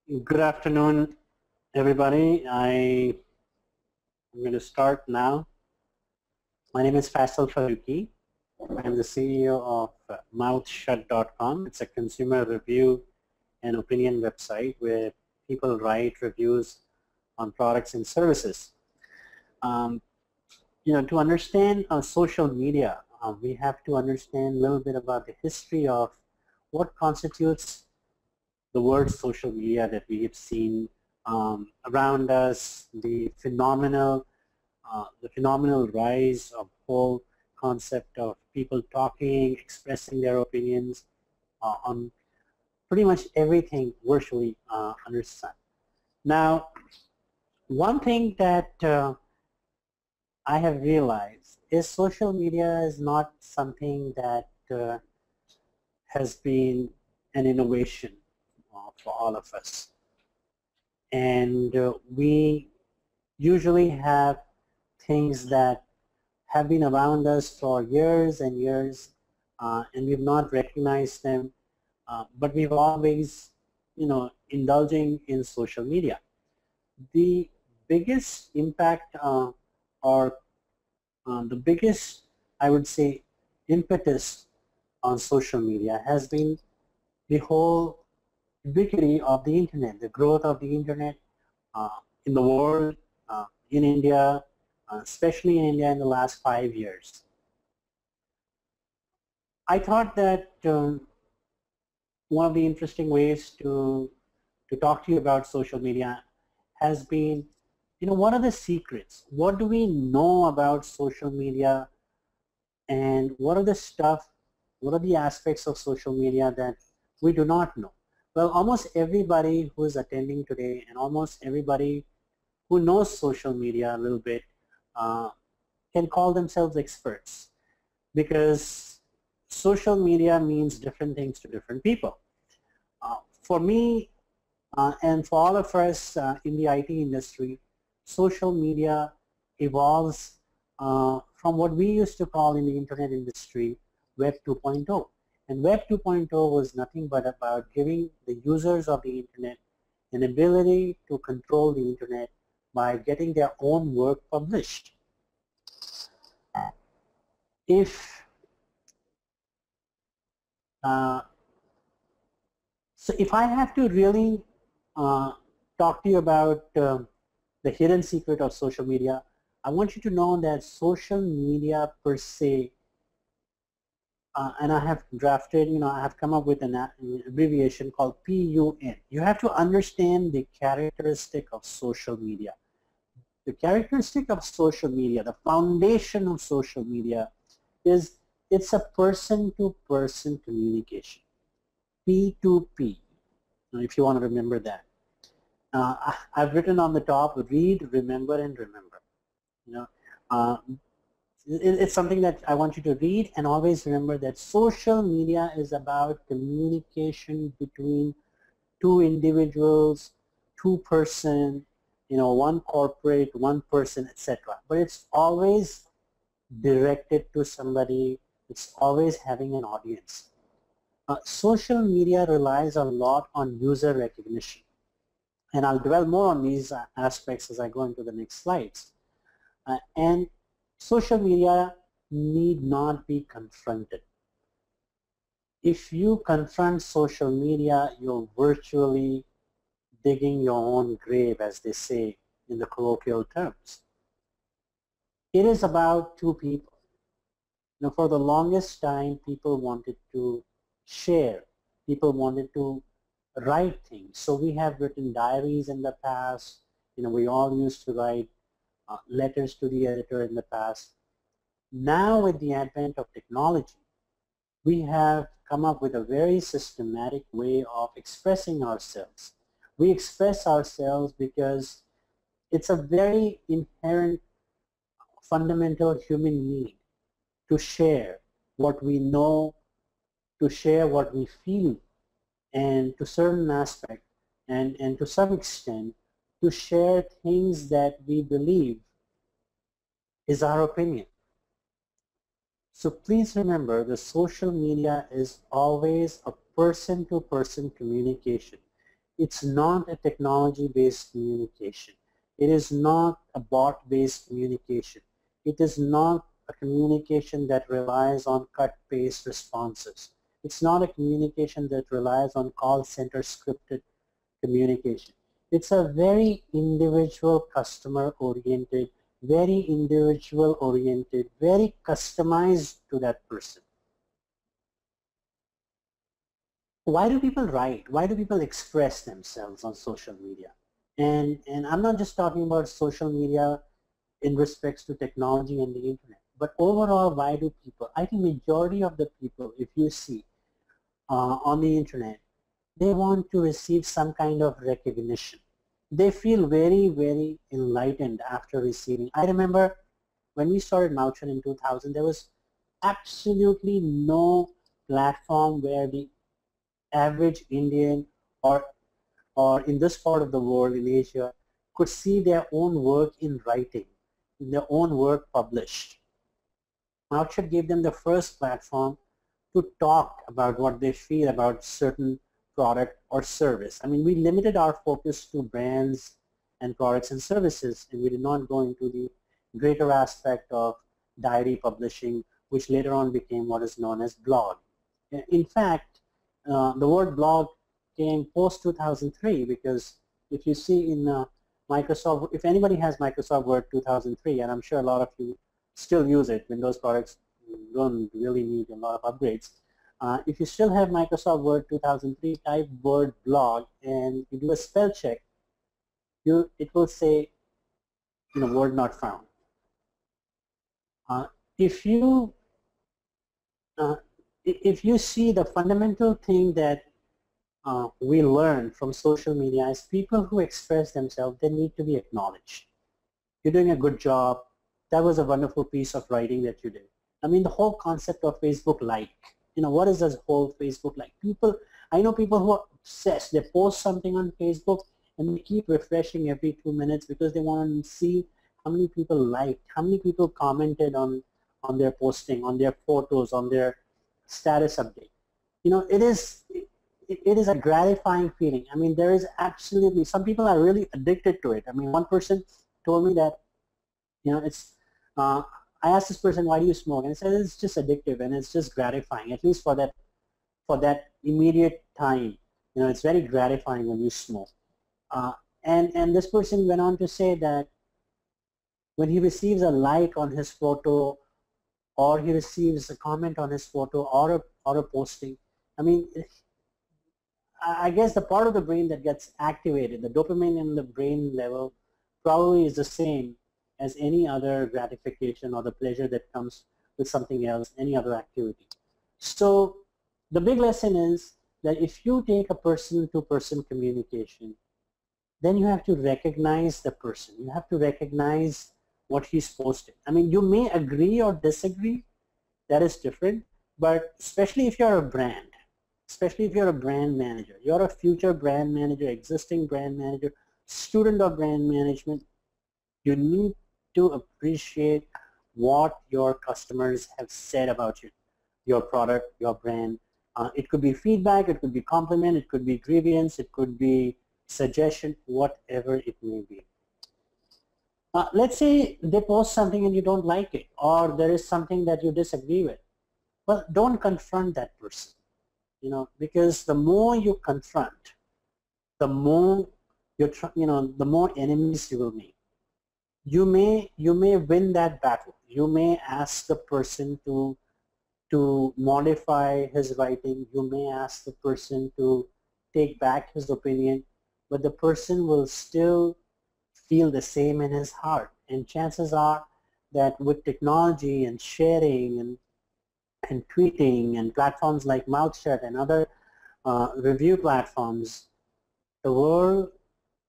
Good afternoon, everybody. I'm going to start now. My name is Faisal Farooqui. I'm the CEO of mouthshut.com. It's a consumer review and opinion website where people write reviews on products and services. Um, to understand social media, we have to understand a little bit about the history of what constitutes the word social media that we have seen around us, the phenomenal rise of whole concept of people talking, expressing their opinions on pretty much everything virtually under the sun. Now, one thing that I have realized is social media is not something that has been an innovation for all of us. And we usually have things that have been around us for years and years, and we've not recognized them, but we've always, indulging in social media. The biggest impact or the biggest, I would say, impetus on social media has been the whole ubiquity of the internet, the growth of the internet in the world, in India, especially in India in the last 5 years. I thought that one of the interesting ways to talk to you about social media has been, what are the secrets? What do we know about social media, and what are the aspects of social media that we do not know? Well, almost everybody who is attending today and almost everybody who knows social media a little bit can call themselves experts, because social media means different things to different people. For me and for all of us in the IT industry, social media evolves from what we used to call in the internet industry Web 2.0. And Web 2.0 was nothing but about giving the users of the internet an ability to control the internet by getting their own work published. So if I have to really talk to you about the hidden secret of social media, I want you to know that social media per se, and I have drafted, I have come up with an abbreviation called PUN. You have to understand the characteristic of social media. The characteristic of social media, the foundation of social media, is it's a person-to-person communication, P2P, if you want to remember that. I've written on the top, read, remember, and remember. It's something that I want you to read, and always remember that social media is about communication between two individuals, two person, one corporate, one person, etc. But it's always directed to somebody. It's always having an audience. Social media relies a lot on user recognition, and I'll dwell more on these aspects as I go into the next slides. And social media need not be confronted. If you confront social media, you're virtually digging your own grave, as they say in the colloquial terms. It is about two people. For the longest time, people wanted to share. People wanted to write things. So we have written diaries in the past. We all used to write letters to the editor in the past. Now, with the advent of technology, we have come up with a very systematic way of expressing ourselves. We express ourselves because it's a very inherent, fundamental human need to share what we know, to share what we feel, and to a certain aspect, and to some extent, to share things that we believe is our opinion. So please remember, the social media is always a person-to-person communication. It's not a technology-based communication. It is not a bot-based communication. It is not a communication that relies on cut-paste responses. It's not a communication that relies on call center scripted communication. It's a very individual customer oriented, very individual oriented, very customized to that person. Why do people write? Why do people express themselves on social media? And I'm not just talking about social media in respects to technology and the internet, but overall, why do people? I think majority of the people, if you see on the internet, they want to receive some kind of recognition. They feel very, very enlightened after receiving. I remember when we started Mouchin in 2000, there was absolutely no platform where the average Indian or in this part of the world, in Asia, could see their own work in writing, in their own work published. Mouchin gave them the first platform to talk about what they feel about certain product or service. I mean, we limited our focus to brands and products and services, and we did not go into the greater aspect of diary publishing, which later on became what is known as blog. In fact, the word blog came post 2003 because if you see in Microsoft, if anybody has Microsoft Word 2003, and I'm sure a lot of you still use it, Windows products don't really need a lot of upgrades. If you still have Microsoft Word 2003, type word blog and you do a spell check, it will say, word not found. If you see the fundamental thing that we learn from social media is people who express themselves, they need to be acknowledged. You're doing a good job. That was a wonderful piece of writing that you did. I mean, the whole concept of Facebook like, what is this whole Facebook like? I know people who are obsessed. They post something on Facebook and they keep refreshing every 2 minutes because they want to see how many people liked, how many people commented on their posting, on their photos, on their status update. It is a gratifying feeling. I mean, there is absolutely, some people are really addicted to it. I mean, one person told me that, I asked this person, why do you smoke? And he said, it's just addictive and it's just gratifying, at least for that immediate time. It's very gratifying when you smoke. And this person went on to say that when he receives a like on his photo or he receives a comment on his photo or a posting, I mean, I guess the part of the brain that gets activated, the dopamine in the brain level probably is the same as any other gratification or the pleasure that comes with something else, any other activity. So the big lesson is that if you take a person-to-person communication, then you have to recognize the person. You have to recognize what he's posting. I mean, you may agree or disagree. That is different. But especially if you're a brand, especially if you're a brand manager, you're a future brand manager, existing brand manager, student of brand management, you need to appreciate what your customers have said about you, your product, your brand. It could be feedback, it could be compliment, it could be grievance, it could be suggestion, whatever it may be. Let's say they post something and you don't like it, or there is something that you disagree with. Well, don't confront that person, because the more you confront, the more the more enemies you will make. You may win that battle. You may ask the person to modify his writing. You may ask the person to take back his opinion, but the person will still feel the same in his heart. And chances are that with technology and sharing and tweeting and platforms like MouthShut and other review platforms, the world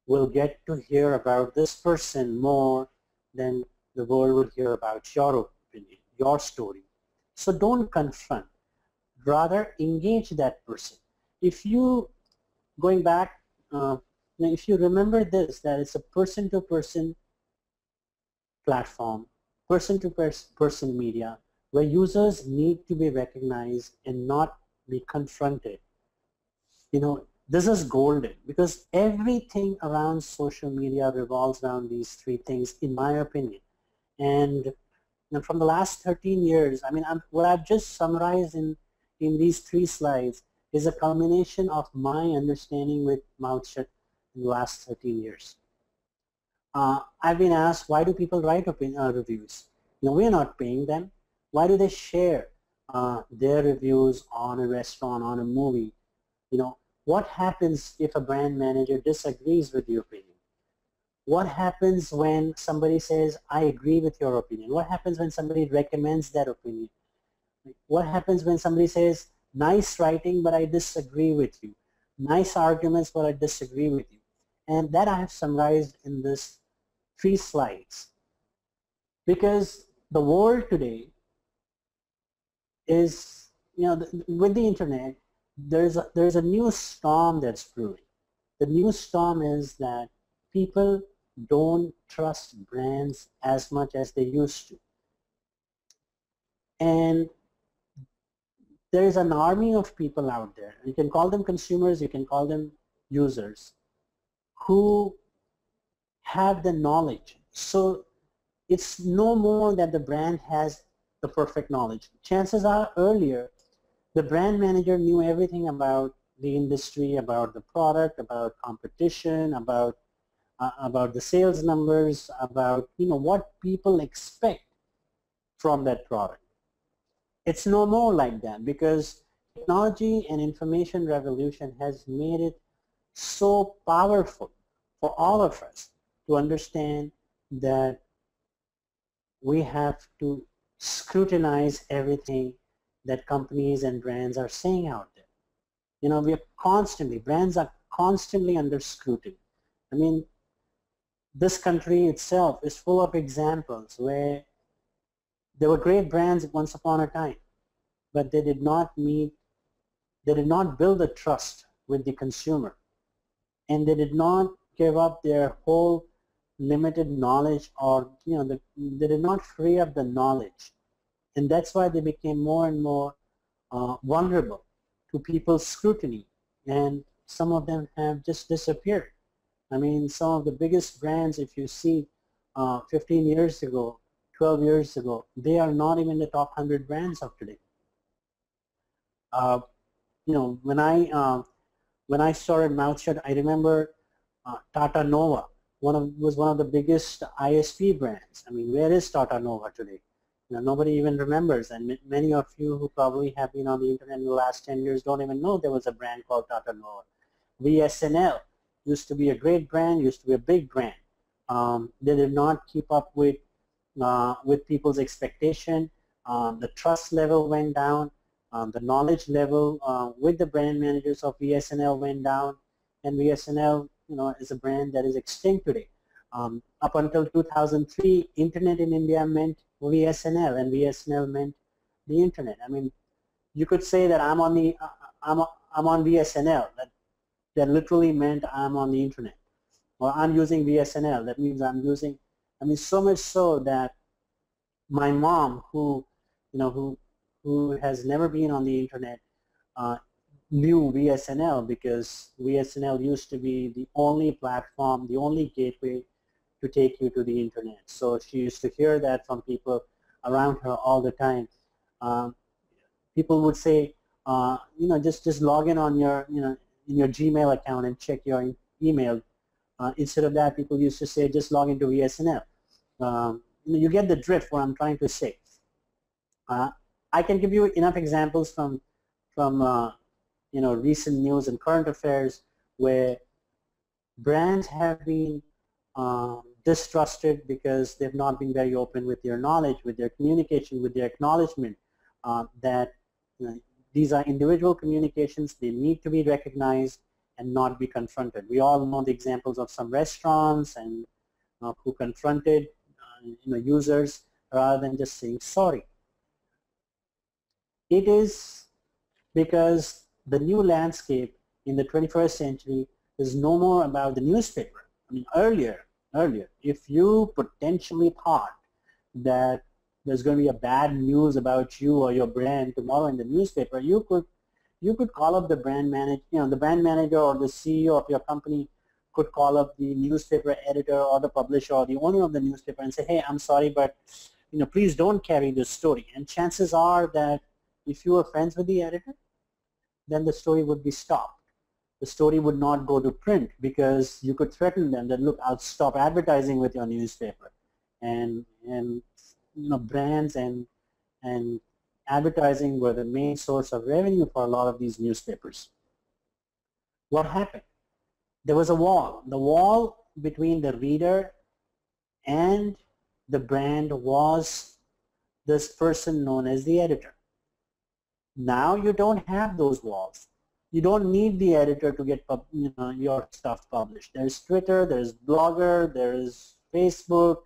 will get to hear about this person more than the world will hear about your opinion, your story. So don't confront, rather engage that person. If you, going back, if you remember this, that it's a person-to-person platform, person-to-person media, where users need to be recognized and not be confronted. This is golden because everything around social media revolves around these three things, in my opinion. And from the last 13 years, I mean, what I've just summarized in these three slides is a culmination of my understanding with mouth shut in the last 13 years. I've been asked, why do people write reviews? We're not paying them. Why do they share their reviews on a restaurant, on a movie? What happens if a brand manager disagrees with your opinion? What happens when somebody says, I agree with your opinion? What happens when somebody recommends that opinion? What happens when somebody says, nice writing, but I disagree with you? Nice arguments, but I disagree with you. And that I have summarized in this 3 slides. Because the world today is, with the internet, there's a new storm that's brewing. The new storm is that people don't trust brands as much as they used to. And there is an army of people out there, you can call them consumers, you can call them users, who have the knowledge. So it's no more that the brand has the perfect knowledge. Chances are earlier, the brand manager knew everything about the industry, about the product, about competition, about the sales numbers, about what people expect from that product. It's no more like that because technology and information revolution has made it so powerful for all of us to understand that we have to scrutinize everything that companies and brands are saying out there. Brands are constantly under scrutiny. I mean, this country itself is full of examples where there were great brands once upon a time, but they did not build a trust with the consumer, and they did not give up their whole limited knowledge, or they did not free up the knowledge, and that's why they became more and more vulnerable to people's scrutiny, and some of them have just disappeared. I mean, some of the biggest brands, if you see 15 years ago, 12 years ago, they are not even the top 100 brands of today. When I started Mouthshut, I remember Tata Nova was one of the biggest ISP brands. I mean, where is Tata Nova today? Nobody even remembers, and many of you who probably have been on the internet in the last 10 years don't even know there was a brand called Tata Nova. VSNL used to be a great brand, used to be a big brand. They did not keep up with people's expectation. The trust level went down. The knowledge level with the brand managers of VSNL went down, and VSNL, is a brand that is extinct today. Up until 2003, internet in India meant VSNL, and VSNL meant the internet. I mean, you could say that I'm on VSNL. That literally meant I'm on the internet, or I'm using VSNL. That means I'm using. I mean, so much so that my mom, who has never been on the internet, knew VSNL because VSNL used to be the only platform, the only gateway to take you to the internet. So she used to hear that from people around her all the time. People would say, just log in on your, in your Gmail account and check your email. Instead of that, people used to say, just log into VSNL. You get the drift what I'm trying to say. I can give you enough examples from recent news and current affairs where brands have been distrusted because they've not been very open with their knowledge, with their communication, with their acknowledgement that these are individual communications. They need to be recognized and not be confronted. We all know the examples of some restaurants and who confronted users rather than just saying sorry. It is because the new landscape in the 21st century is no more about the newspaper. I mean, earlier, if you potentially thought that there's going to be a bad news about you or your brand tomorrow in the newspaper, you could you could call up the brand manager, the brand manager or the CEO of your company could call up the newspaper editor or the publisher or the owner of the newspaper and say, hey, I'm sorry, but please don't carry this story. And chances are that if you were friends with the editor, then the story would be stopped. The story would not go to print because you could threaten them that, look, I'll stop advertising with your newspaper. And brands and advertising were the main source of revenue for a lot of these newspapers. What happened? There was a wall. The wall between the reader and the brand was this person known as the editor. Now you don't have those walls. You don't need the editor to get your stuff published. There's Twitter, there's Blogger, there's Facebook,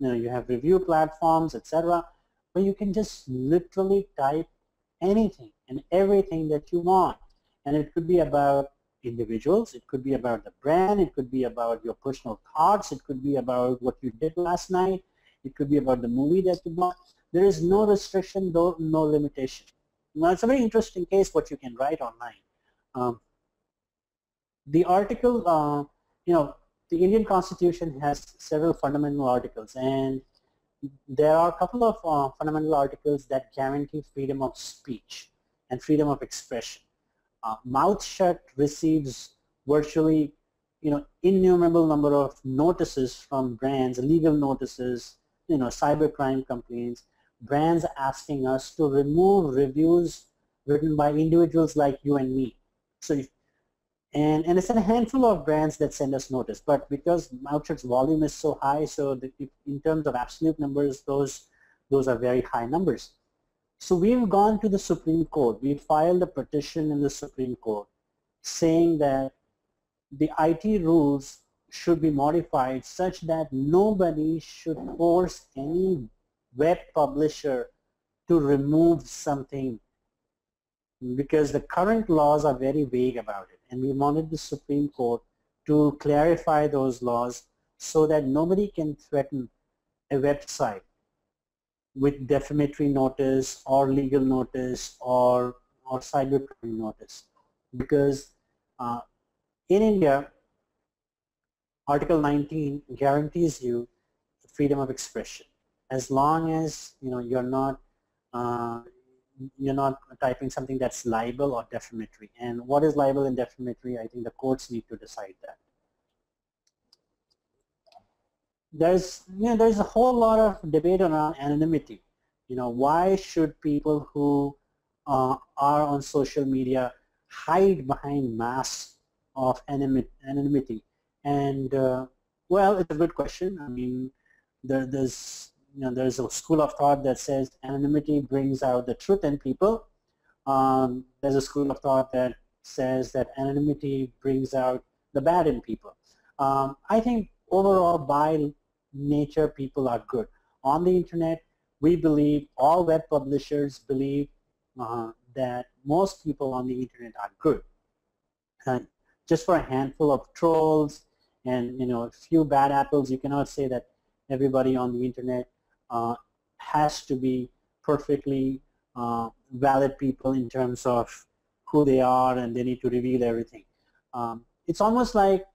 you have review platforms, etc. But you can just literally type anything and everything that you want. And it could be about individuals, it could be about the brand, it could be about your personal thoughts, it could be about what you did last night, it could be about the movie that you bought. There is no restriction, no limitation. Well, it's a very interesting case what you can write online. The article, the Indian Constitution has several fundamental articles, and there are a couple of fundamental articles that guarantee freedom of speech and freedom of expression. Mouth Shut receives virtually, innumerable number of notices from brands, legal notices, cybercrime complaints, brands asking us to remove reviews written by individuals like you and me. So and it's a handful of brands that send us notice, but because Mouth Shut's volume is so high, so in terms of absolute numbers, those are very high numbers. So we've gone to the Supreme Court. We filed a petition in the Supreme Court saying that the IT rules should be modified such that nobody should force any web publisher to remove something, because the current laws are very vague about it, and we wanted the Supreme Court to clarify those laws so that nobody can threaten a website with defamatory notice or legal notice or cybercrime notice. Because in India, Article 19 guarantees you freedom of expression as long as you're not typing something that's libel or defamatory. And what is libel and defamatory? I think the courts need to decide that. There's a whole lot of debate around anonymity. Why should people who are on social media hide behind masks of anonymity? And well, it's a good question. I mean, there's a school of thought that says anonymity brings out the truth in people. There's a school of thought that says that anonymity brings out the bad in people. I think overall, by nature, people are good. On the internet, we believe, all web publishers believe that most people on the internet are good. Just for a handful of trolls and a few bad apples, you cannot say that everybody on the internet has to be perfectly valid people in terms of who they are, and they need to reveal everything. It's almost like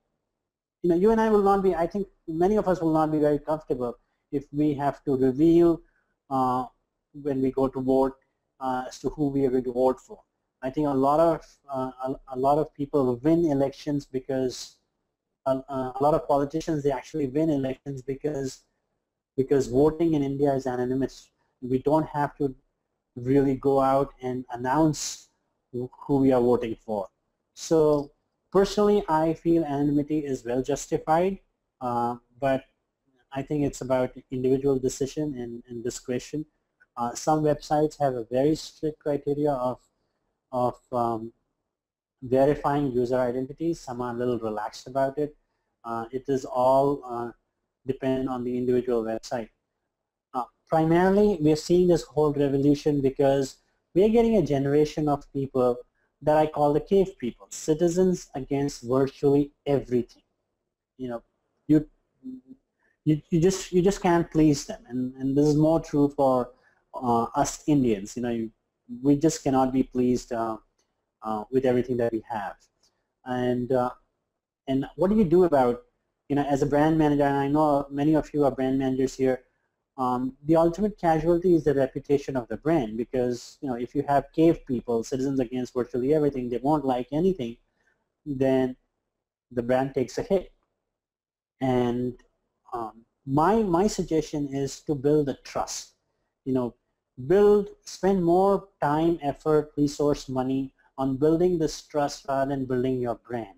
you and I will not be, I think many of us will not be very comfortable if we have to reveal when we go to vote as to who we are going to vote for. I think a lot of people win elections because a lot of politicians, they actually win elections because voting in India is anonymous. We don't have to really go out and announce who we are voting for. So personally, I feel anonymity is well justified, but I think it's about individual decision and discretion. Some websites have a very strict criteria of verifying user identities. Some are a little relaxed about it. It is all dependent on the individual website. Primarily, we're seeing this whole revolution because we're getting a generation of people that I call the cave people, citizens against virtually everything. You just can't please them, and this is more true for us Indians. We just cannot be pleased with everything that we have. And what do you do about, as a brand manager, and I know many of you are brand managers here, the ultimate casualty is the reputation of the brand, because if you have cave people, citizens against virtually everything, they won't like anything, then the brand takes a hit. And my suggestion is to build a trust. Spend more time, effort, resource, money on building this trust rather than building your brand.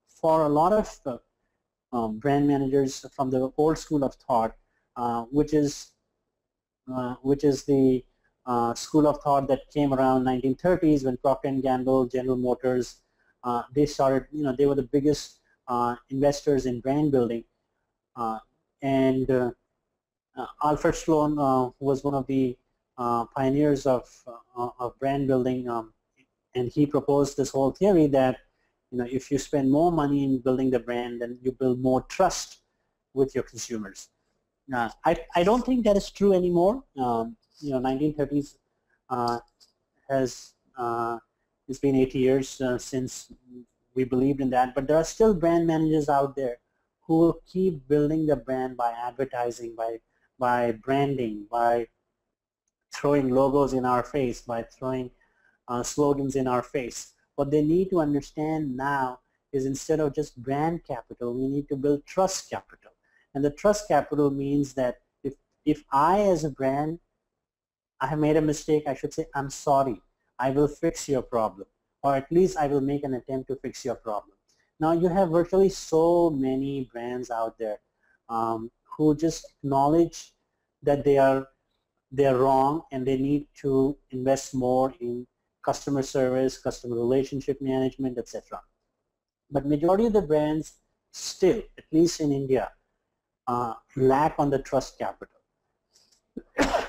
For a lot of brand managers from the old school of thought, which is the school of thought that came around 1930s when Procter & Gamble, General Motors, they started, they were the biggest investors in brand building. And Alfred Sloan was one of the pioneers of brand building, and he proposed this whole theory that if you spend more money in building the brand, then you build more trust with your consumers. I don't think that is true anymore. 1930s has it's been 80 years since we believed in that, but there are still brand managers out there who will keep building the brand by advertising, by branding, by throwing logos in our face, by throwing slogans in our face. What they need to understand now is, instead of just brand capital, we need to build trust capital. And the trust capital means that if I, as a brand, I have made a mistake, I should say, I'm sorry, I will fix your problem, or at least I will make an attempt to fix your problem. Now you have virtually so many brands out there who just acknowledge that they're wrong and they need to invest more in customer service, customer relationship management, etc. But majority of the brands still, at least in India, lack on the trust capital.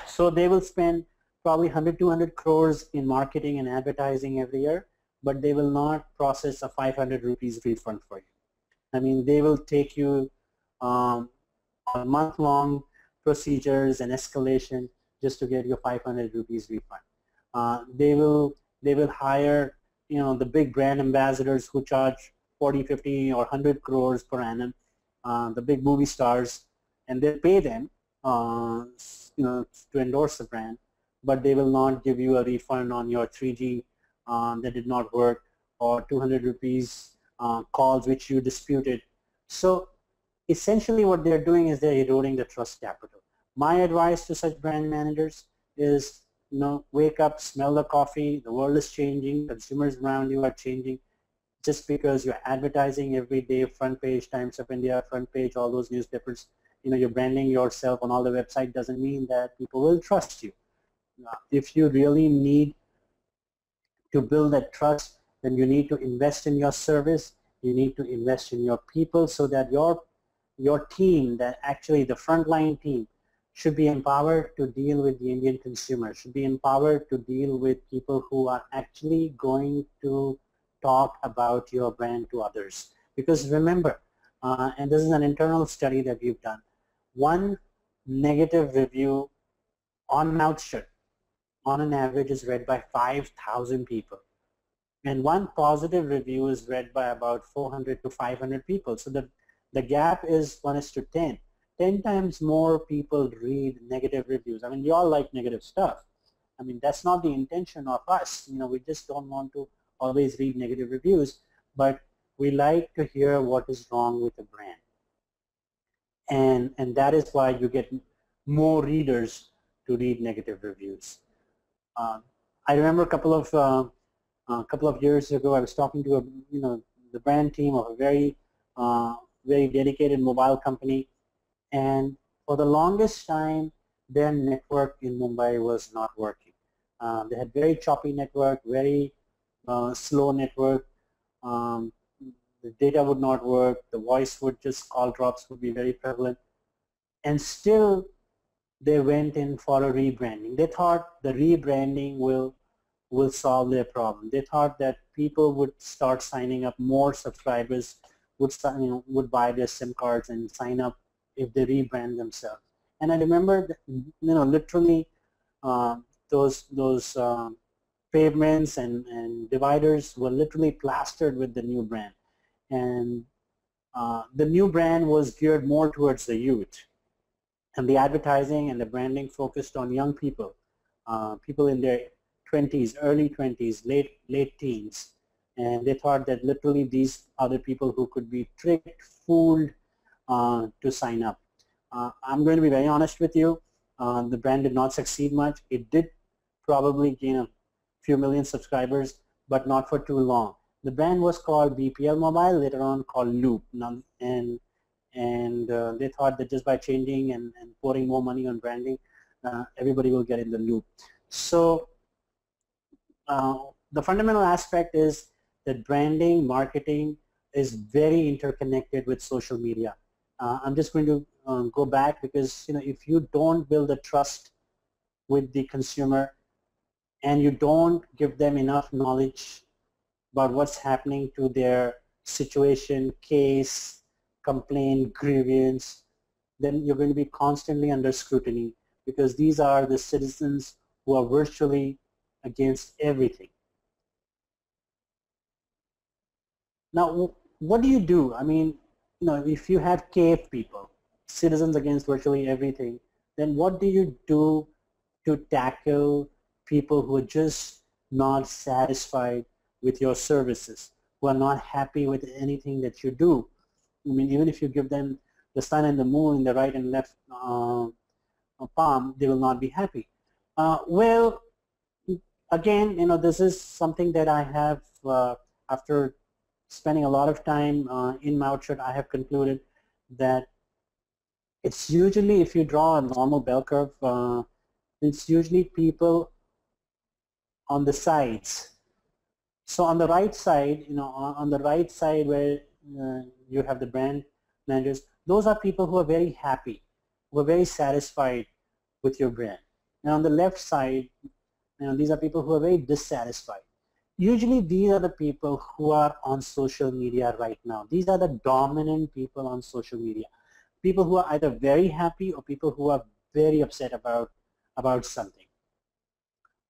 So they will spend probably 100, 200 crores in marketing and advertising every year, but they will not process a 500 rupees refund for you. I mean, they will take you on month-long procedures and escalation just to get your 500 rupees refund. They will hire the big brand ambassadors who charge 40, 50, or 100 crores per annum, the big movie stars, and they pay them to endorse the brand, but they will not give you a refund on your 3G that did not work, or 200 rupees calls which you disputed. So essentially what they're doing is they're eroding the trust capital. My advice to such brand managers is, wake up, smell the coffee, the world is changing, consumers around you are changing. Just because you're advertising every day, front page, Times of India, front page, all those newspapers, you're branding yourself on all the website, doesn't mean that people will trust you. If you really need to build that trust, then you need to invest in your service, you need to invest in your people, so that your team, that actually the frontline team, should be empowered to deal with the Indian consumer, should be empowered to deal with people who are actually going to talk about your brand to others. Because remember, and this is an internal study that we've done, one negative review on Mouthshut on an average is read by 5,000 people. And one positive review is read by about 400 to 500 people. So the gap is 1:10. 10 times more people read negative reviews. I mean, we all like negative stuff. I mean, that's not the intention of us. We just don't want to always read negative reviews, but we like to hear what is wrong with the brand. And that is why you get more readers to read negative reviews. I remember a couple of years ago, I was talking to the brand team of a very dedicated mobile company, and for the longest time, their network in Mumbai was not working. They had very choppy network, very slow network. The data would not work. The voice would just, call drops would be very prevalent. And still, they went in for a rebranding. They thought the rebranding will solve their problem. They thought that people would start signing up, more subscribers would buy their SIM cards and sign up if they rebrand themselves. And I remember, literally those pavements and dividers were literally plastered with the new brand. And the new brand was geared more towards the youth. And the advertising and the branding focused on young people, people in their 20s, early 20s, late teens. And they thought that literally these are the people who could be tricked, fooled to sign up. I'm going to be very honest with you. The brand did not succeed much. It did probably gain a few million subscribers, but not for too long. The brand was called BPL Mobile, later on called Loop. And they thought that just by changing and pouring more money on branding, everybody will get in the loop. So the fundamental aspect is that branding, marketing is very interconnected with social media. I'm just going to go back because if you don't build a trust with the consumer and you don't give them enough knowledge about what's happening to their situation, case, complaint, grievance, then you're going to be constantly under scrutiny because these are the citizens who are virtually against everything. Now, what do you do? I mean, if you have cave people, citizens against virtually everything, then what do you do to tackle people who are just not satisfied with your services, who are not happy with anything that you do? I mean, even if you give them the sun and the moon in the right and left palm, they will not be happy. Well, again, this is something that I have, after spending a lot of time in Mouthshut, I have concluded that it's usually, if you draw a normal bell curve, it's usually people on the sides. So on the right side, on the right side where you have the brand managers, those are people who are very happy, who are very satisfied with your brand. And on the left side, these are people who are very dissatisfied. Usually these are the people who are on social media right now. These are the dominant people on social media. People who are either very happy or people who are very upset about something.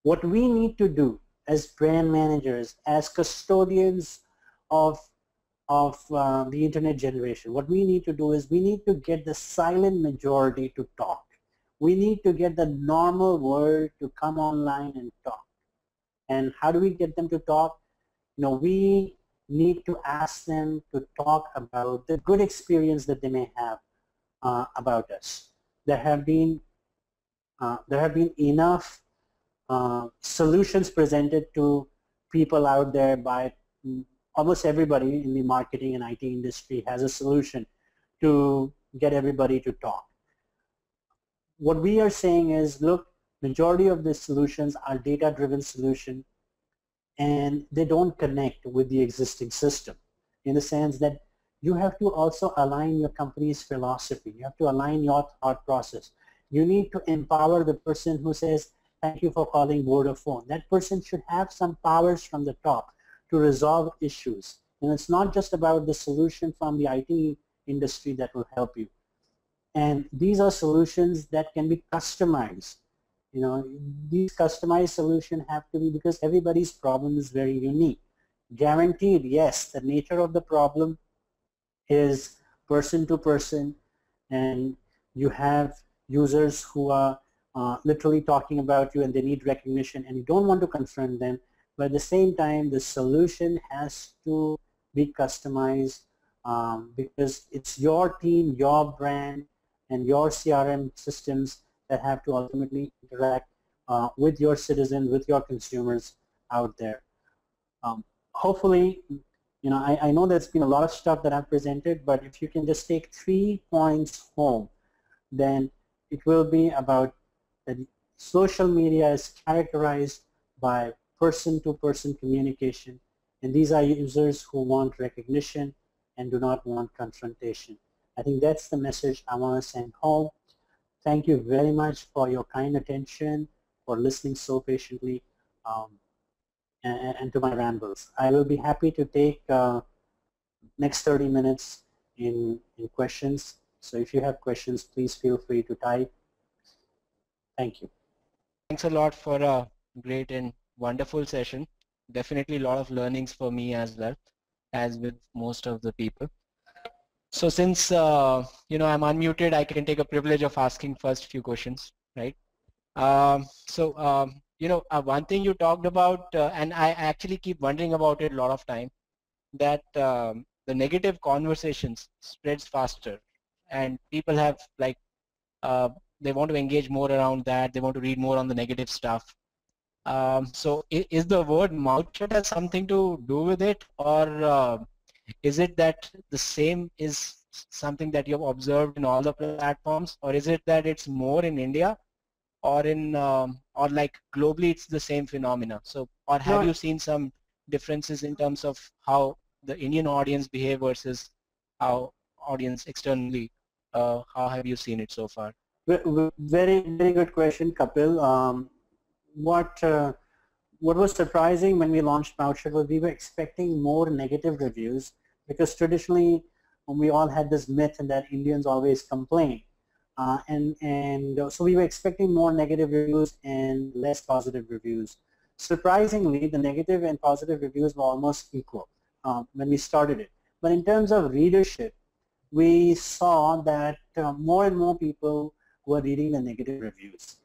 What we need to do as brand managers, as custodians of the internet generation, what we need to do is we need to get the silent majority to talk. We need to get the normal world to come online and talk. And how do we get them to talk? We need to ask them to talk about the good experience that they may have about us. There have been enough solutions presented to people out there by almost everybody in the marketing and IT industry has a solution to get everybody to talk. What we are saying is, look, majority of the solutions are data-driven solution, and they don't connect with the existing system, in the sense that you have to also align your company's philosophy. You have to align your thought process. You need to empower the person who says, thank you for calling Vodafone. That person should have some powers from the top to resolve issues. And it's not just about the solution from the IT industry that will help you. And these are solutions that can be customized. These customized solutions have to be, because everybody's problem is very unique. Guaranteed, yes, the nature of the problem is person to person, and you have users who are literally talking about you and they need recognition and you don't want to confront them, but at the same time the solution has to be customized because it's your team, your brand, and your CRM systems that have to ultimately interact with your citizens, with your consumers out there. Hopefully, I know there's been a lot of stuff that I've presented, but if you can just take 3 points home, then it will be about that social media is characterized by person-to-person communication, and these are users who want recognition and do not want confrontation. I think that's the message I want to send home. Thank you very much for your kind attention, for listening so patiently, and to my rambles. I will be happy to take next 30 minutes in questions. So if you have questions, please feel free to type. Thank you. Thanks a lot for a great and wonderful session. Definitely a lot of learnings for me as well, as with most of the people. So since I'm unmuted, I can take a privilege of asking first few questions, right? One thing you talked about, and I actually keep wondering about it a lot of time, that the negative conversations spreads faster, and people have like they want to engage more around that. They want to read more on the negative stuff. So is the word mouth shut has something to do with it, or is it that the same is something that you've observed in all the platforms, or is it that it's more in India, or in or like globally it's the same phenomena? So, or have No, you seen some differences in terms of how the Indian audience behave versus how audience externally? How have you seen it so far? very, very good question, Kapil. What what was surprising when we launched Mouthshut was we were expecting more negative reviews, because traditionally we all had this myth that Indians always complain. So we were expecting more negative reviews and less positive reviews. Surprisingly, the negative and positive reviews were almost equal when we started it. But in terms of readership, we saw that more and more people were reading the negative reviews,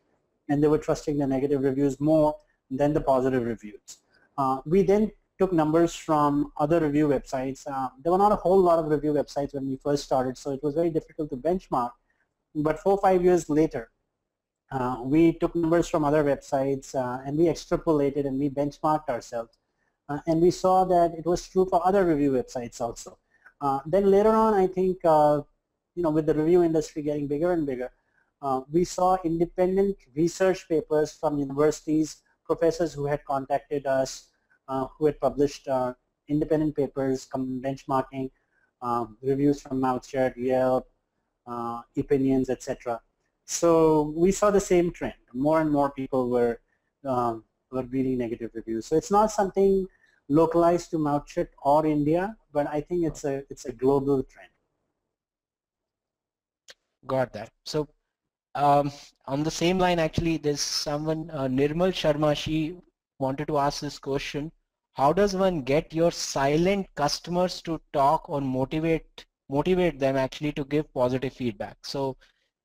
and they were trusting the negative reviews more than the positive reviews. We then took numbers from other review websites. There were not a whole lot of review websites when we first started, so it was very difficult to benchmark. But 4 or 5 years later, we took numbers from other websites and we extrapolated and we benchmarked ourselves. And we saw that it was true for other review websites also. Then later on, I think, with the review industry getting bigger and bigger, we saw independent research papers from universities, professors who had contacted us, who had published independent papers, benchmarking, reviews from Mouthshut, Yelp, opinions, etc. So we saw the same trend. More and more people were reading negative reviews. So it's not something localized to Mouthshut or India, but I think it's a global trend. Got that. So on the same line, actually, there's someone, Nirmal Sharma, she wanted to ask this question. How does one get your silent customers to talk or motivate them actually to give positive feedback? So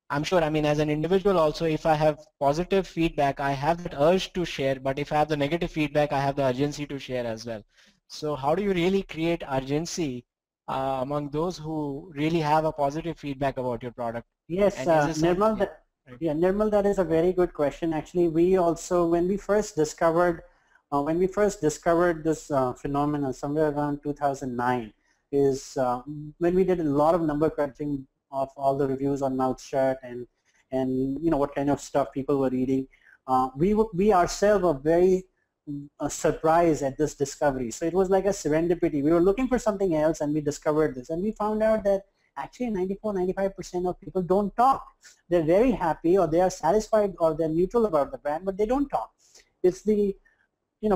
I'm sure, I mean, as an individual also, if I have positive feedback, I have that urge to share, but if I have the negative feedback, I have the urgency to share as well. So how do you really create urgency among those who really have a positive feedback about your product? Yes, And is this something? Nirmal, Nirmal, that is a very good question. Actually, we also, when we first discovered this phenomenon somewhere around 2009, is when we did a lot of number crunching of all the reviews on Mouthshut and what kind of stuff people were reading. We ourselves were very surprised at this discovery. So it was like a serendipity. We were looking for something else and we discovered this, and we found out that actually 94-95% of people don't talk. They're very happy, or they are satisfied, or they're neutral about the brand, but they don't talk. It's the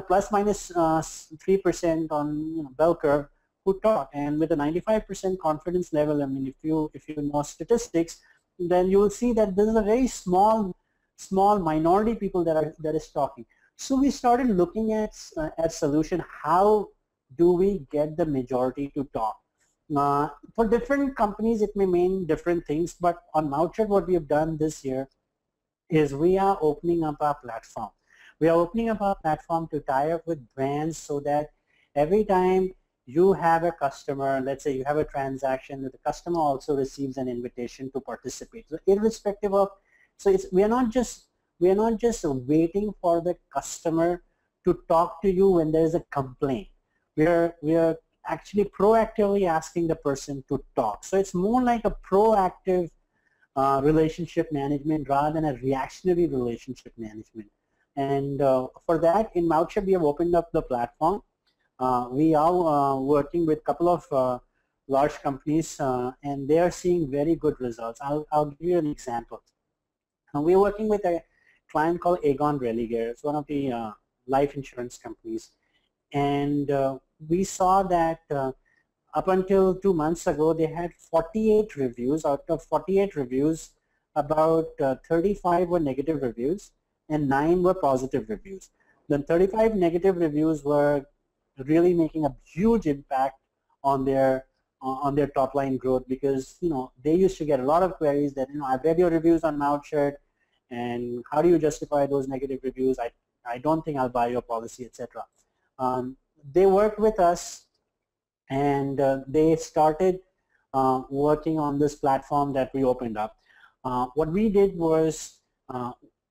plus minus 3% on bell curve who talk, and with a 95% confidence level, I mean, if you know statistics, then you will see that this is a very small minority people that is talking. So we started looking at solution. How do we get the majority to talk? For different companies, it may mean different things, but on Mouthshut, what we have done this year is we are opening up our platform. We are opening up our platform to tie up with brands, so that every time you have a customer, let's say you have a transaction, the customer also receives an invitation to participate. So irrespective of, we are not just waiting for the customer to talk to you when there is a complaint. We are actually proactively asking the person to talk. So it's more like a proactive relationship management rather than a reactionary relationship management. And for that, in Mouthshut, we have opened up the platform. We are working with a couple of large companies, and they are seeing very good results. I'll give you an example. We're working with a client called Aegon Religare. It's one of the life insurance companies. And we saw that up until 2 months ago, they had 48 reviews. Out of 48 reviews, about 35 were negative reviews and 9 were positive reviews. then 35 negative reviews were really making a huge impact on their top line growth, because they used to get a lot of queries that I've read your reviews on Mouthshirt, and how do you justify those negative reviews? I don't think I'll buy your policy, etc. They worked with us, and they started working on this platform that we opened up. What we did was,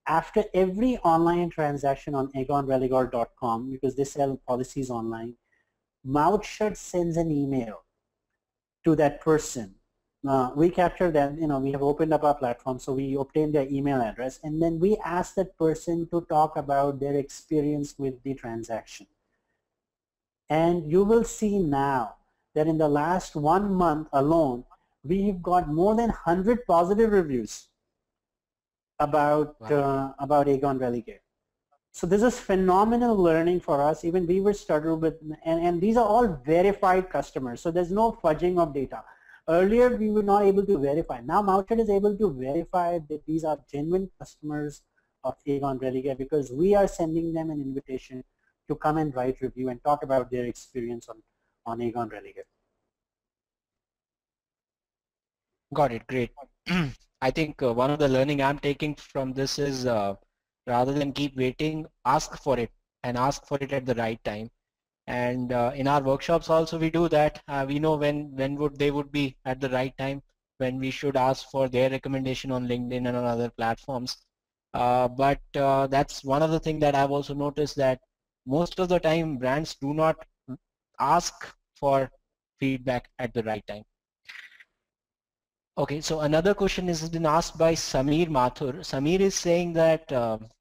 after every online transaction on aegonreligor.com, because they sell policies online, Mouthshut sends an email to that person. We capture that, we have opened up our platform, so we obtain their email address, and then we ask that person to talk about their experience with the transaction. And you will see now that in the last 1 month alone, we've got more than 100 positive reviews about Aegon Religare. So this is phenomenal learning for us. Even we were started with, and these are all verified customers, so there's no fudging of data. Earlier, we were not able to verify. Now, Mouthshut is able to verify that these are genuine customers of Aegon Religare, because we are sending them an invitation to come and write review and talk about their experience on Aegon Religare. Got it. Great. I think one of the learning I'm taking from this is rather than keep waiting, ask for it, and ask for it at the right time. And in our workshops also we do that. We know when they would be at the right time, when we should ask for their recommendation on LinkedIn and on other platforms. But that's one of the things that I've also noticed, that most of the time brands do not ask for feedback at the right time. Okay, so another question has been asked by Samir Mathur. Samir is saying that,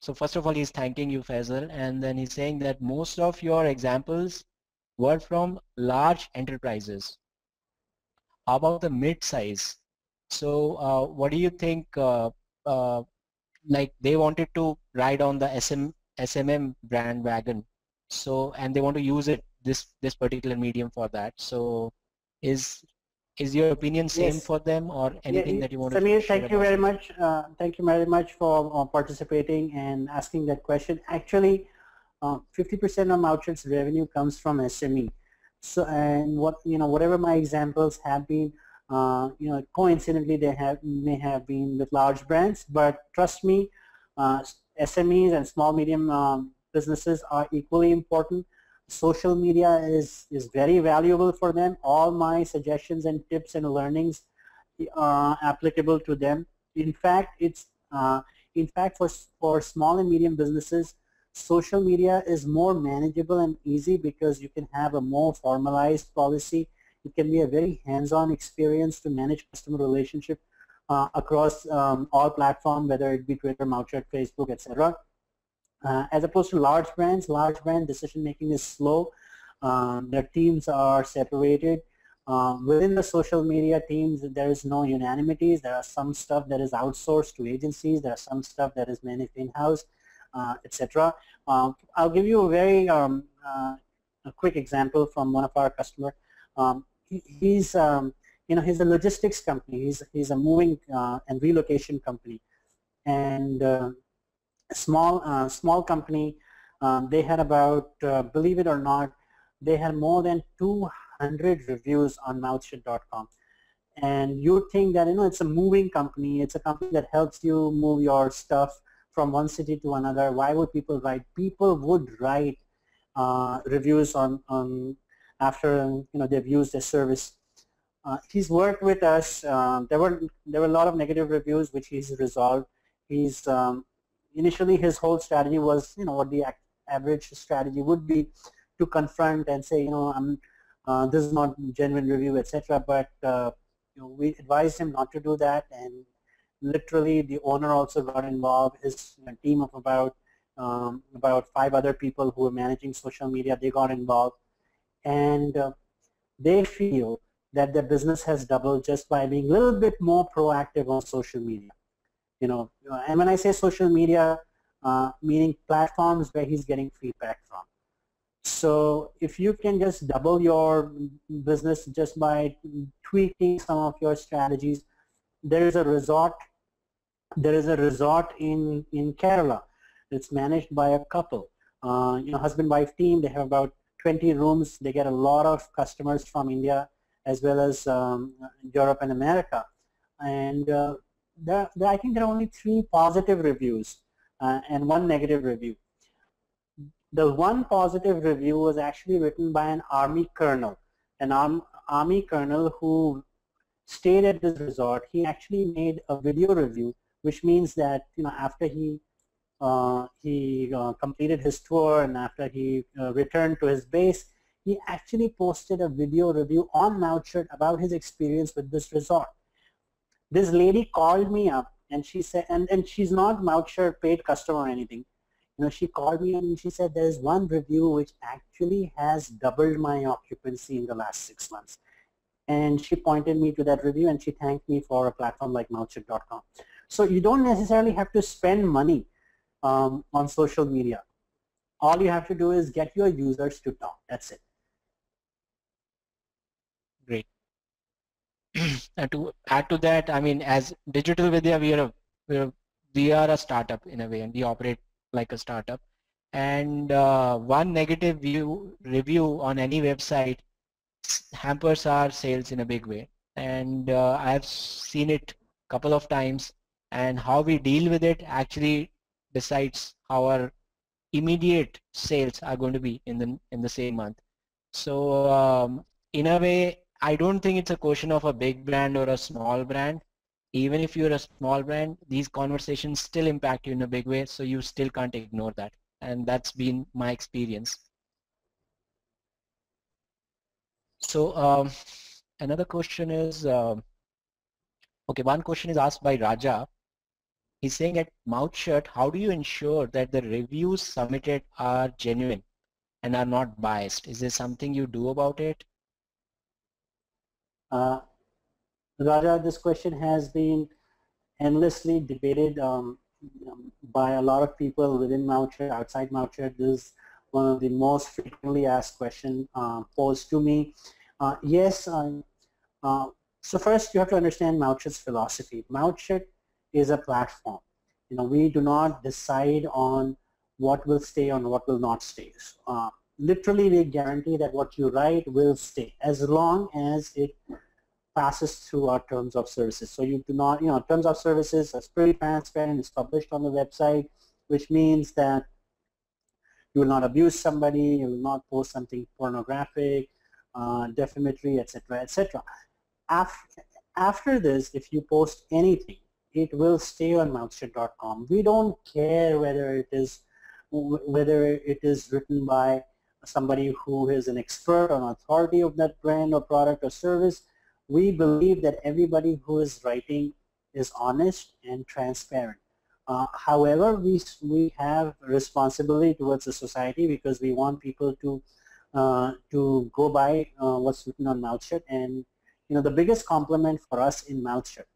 so first of all, he's thanking you, Faisal, and then he's saying that most of your examples were from large enterprises. How about the mid-size? So what do you think, like they wanted to ride on the SMM brand wagon, so, and they want to use it, this particular medium for that. So is your opinion same Yes. for them, or anything that you want Samir, to share? thank you very much. Thank you very much for participating and asking that question. Actually, 50% of Mouthshut's revenue comes from SME. So, and whatever my examples have been, coincidentally they may have been with large brands, but trust me, SMEs and small medium businesses are equally important. Social media is very valuable for them. All my suggestions and tips and learnings are applicable to them. In fact, for small and medium businesses, social media is more manageable and easy, because you can have a more formalized policy. It can be a very hands-on experience to manage customer relationship across all platforms, whether it be Twitter, Mouthshut, Facebook, etc. As opposed to large brand decision making is slow. Their teams are separated. Within the social media teams, there is no unanimities. There are some stuff that is outsourced to agencies. There are some stuff that is managed in-house, etc. I'll give you a very a quick example from one of our customers. He's a logistics company. He's a moving and relocation company, and small company. They had about, believe it or not, they had more than 200 reviews on mouthshut.com. And you think that it's a moving company, it's a company that helps you move your stuff from one city to another. Why would people write? People would write reviews on after they've used their service. He's worked with us. There were a lot of negative reviews which he's resolved. He's initially his whole strategy was what the average strategy would be, to confront and say this is not genuine review, etc. But we advised him not to do that, and literally the owner also got involved. His team of about 5 other people who were managing social media, they got involved, and they feel that their business has doubled just by being a little bit more proactive on social media. And when I say social media, meaning platforms where he's getting feedback from. So if you can just double your business just by tweaking some of your strategies, there is a resort in Kerala. It's managed by a couple. husband-wife team. They have about 20 rooms. They get a lot of customers from India as well as Europe and America. And I think there are only 3 positive reviews and 1 negative review. The 1 positive review was actually written by an army colonel, an army colonel who stayed at this resort. He actually made a video review, which means that after he completed his tour and after he returned to his base, he actually posted a video review on Mouthshut about his experience with this resort. This lady called me up and she said, and she's not Mouthshut paid customer or anything. She called me and she said, there's one review which actually has doubled my occupancy in the last 6 months. And she pointed me to that review and she thanked me for a platform like Mouthshut.com. So you don't necessarily have to spend money on social media. All you have to do is get your users to talk. That's it. Great. And to add to that, I mean, as Digital Vidya, we are a startup in a way, and we operate like a startup. And one negative review on any website hampers our sales in a big way. And I have seen it a couple of times, and how we deal with it actually decides how our immediate sales are going to be in the same month. So in a way, I don't think it's a question of a big brand or a small brand. Even if you're a small brand, these conversations still impact you in a big way, so you still can't ignore that. And that's been my experience. So another question is, okay, one question is asked by Raja. He's saying at Mouthshut, how do you ensure that the reviews submitted are genuine and are not biased? Is there something you do about it? Raja, this question has been endlessly debated by a lot of people within Mouthshut, outside Mouthshut. This is one of the most frequently asked questions posed to me. Yes, so first you have to understand Mouthshut's philosophy. Mouthshut is a platform. We do not decide on what will stay and what will not stay. Literally, we guarantee that what you write will stay as long as it passes through our terms of services. So you do not, terms of services is pretty transparent. It's published on the website, which means that you will not abuse somebody, you will not post something pornographic, defamatory, etc., etc. After this, if you post anything, it will stay on Mouthshut.com. We don't care whether it is written by somebody who is an expert or an authority of that brand or product or service. We believe that everybody who is writing is honest and transparent. However, we have a responsibility towards the society because we want people to go by what's written on Mouthshut. And the biggest compliment for us in Mouthshut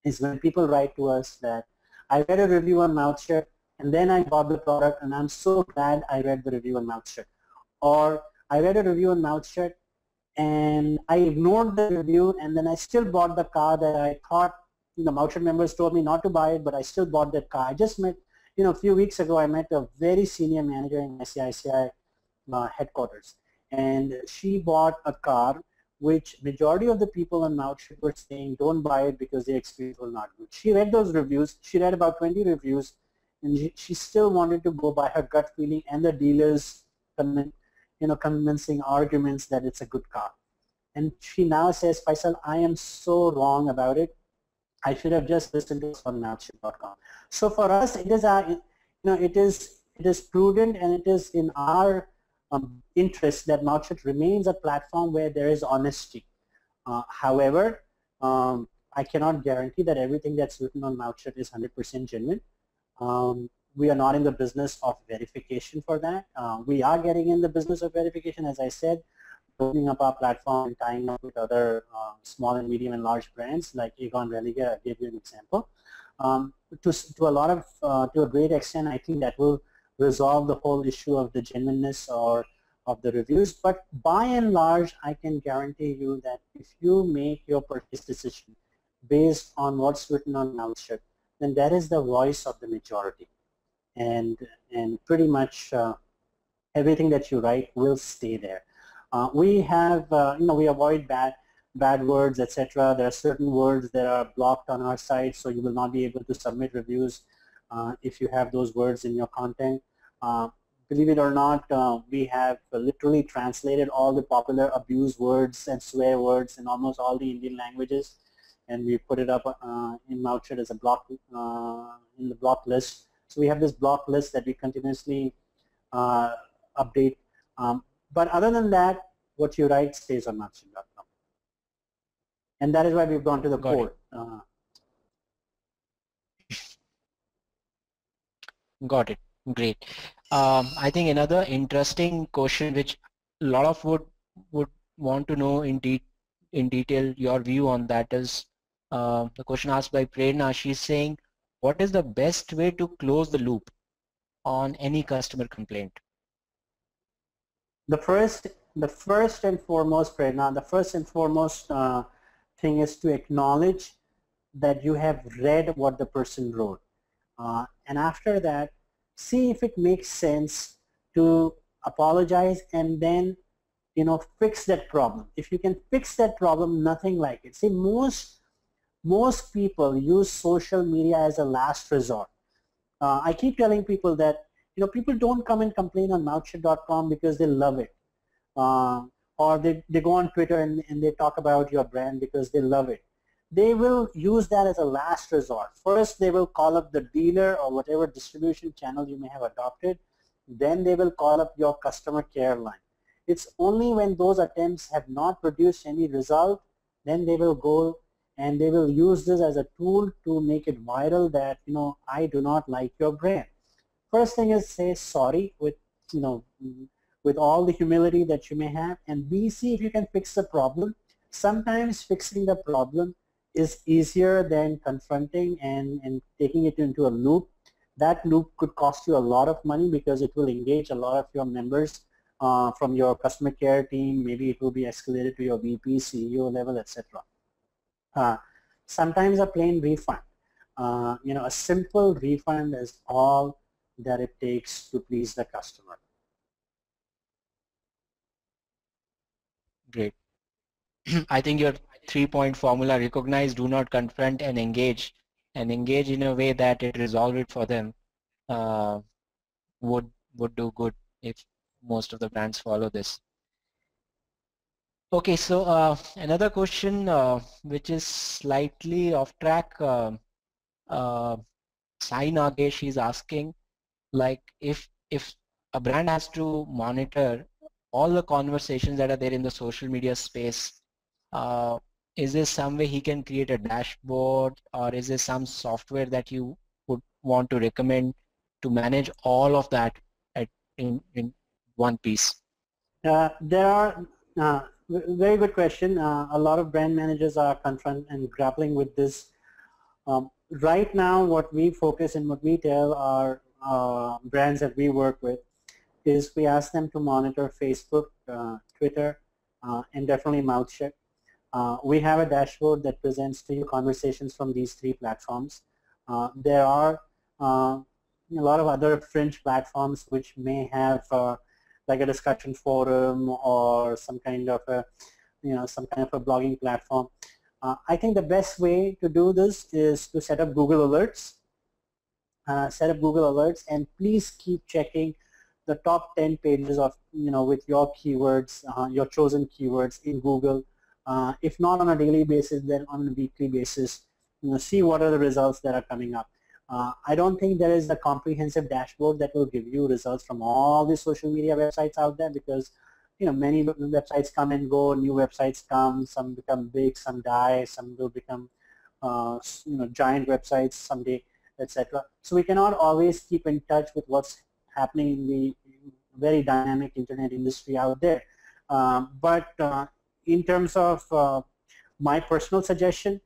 is when people write to us that I read a review on Mouthshut and then I bought the product and I'm so glad I read the review on Mouthshut. Or I read a review on Mouthshut and I ignored the review and then I still bought the car that I thought, Mouthshut members told me not to buy it, but I still bought that car. I just met, a few weeks ago, I met a very senior manager in ICICI headquarters, and she bought a car which majority of the people on Mouthshut were saying don't buy it because the experience was not good. She read those reviews. She read about 20 reviews, and she still wanted to go by her gut feeling and the dealers convincing arguments that it's a good car. And she now says, Faisal, I am so wrong about it. I should have just listened to us on Mouthshut.com. So for us, it is it is prudent and it is in our interest that Mouthshut remains a platform where there is honesty. However, I cannot guarantee that everything that's written on Mouthshut is 100% genuine. We are not in the business of verification for that. We are getting in the business of verification, as I said, opening up our platform and tying up with other small and medium and large brands like Aegon Religare. I gave you an example. To a great extent, I think that will resolve the whole issue of the genuineness or of the reviews. But by and large, I can guarantee you that if you make your purchase decision based on what's written on Mouthshut, then that is the voice of the majority. And pretty much everything that you write will stay there. We have, we avoid bad words, etc. There are certain words that are blocked on our site, so you will not be able to submit reviews if you have those words in your content. Believe it or not, we have literally translated all the popular abuse words and swear words in almost all the Indian languages, and we put it up in Mouthshed as a block in the block list. So we have this block list that we continuously update. But other than that, what you write stays on Mouthshed.com. And that is why we've gone to the core. Got it. Great. I think another interesting question which a lot of would want to know in detail your view on that is the question asked by Prerna. She's saying, what is the best way to close the loop on any customer complaint? The first and foremost, Prerna, the first and foremost thing is to acknowledge that you have read what the person wrote. And after that, see if it makes sense to apologize and then, fix that problem. If you can fix that problem, nothing like it. See, most people use social media as a last resort. I keep telling people that, people don't come and complain on Mouthshed.com because they love it. Or they go on Twitter and they talk about your brand because they love it. They will use that as a last resort. First, they will call up the dealer or whatever distribution channel you may have adopted. Then they will call up your customer care line. It's only when those attempts have not produced any result, then they will go and they will use this as a tool to make it viral that, I do not like your brand. First thing is say sorry with all the humility that you may have, and B, see if you can fix the problem. Sometimes fixing the problem is easier than confronting and taking it into a loop. That loop could cost you a lot of money because it will engage a lot of your members from your customer care team. Maybe it will be escalated to your VP, CEO level, etc. Sometimes a plain refund. A simple refund is all that it takes to please the customer. Great. I think your 3-point formula, recognize, do not confront, and engage in a way that it resolve it for them, would do good if most of the brands follow this. Okay, so another question which is slightly off track. Sai Nagesh is asking, like, if a brand has to monitor all the conversations that are there in the social media space, is there some way he can create a dashboard, or is there some software that you would want to recommend to manage all of that in one piece? There are very good question. A lot of brand managers are confronting and grappling with this. Right now, what we focus and what we tell our brands that we work with is we ask them to monitor Facebook, Twitter, and definitely Mouthshed. We have a dashboard that presents to you conversations from these 3 platforms. There are a lot of other fringe platforms which may have like a discussion forum or some kind of a blogging platform. I think the best way to do this is to set up Google Alerts. And please keep checking the top 10 pages of, with your keywords, your chosen keywords in Google. If not on a daily basis, then on a weekly basis, see what are the results that are coming up. I don't think there is a comprehensive dashboard that will give you results from all the social media websites out there, because many websites come and go, new websites come, some become big, some die, some will become giant websites someday, etc. So we cannot always keep in touch with what's happening in the very dynamic internet industry out there. But in terms of my personal suggestion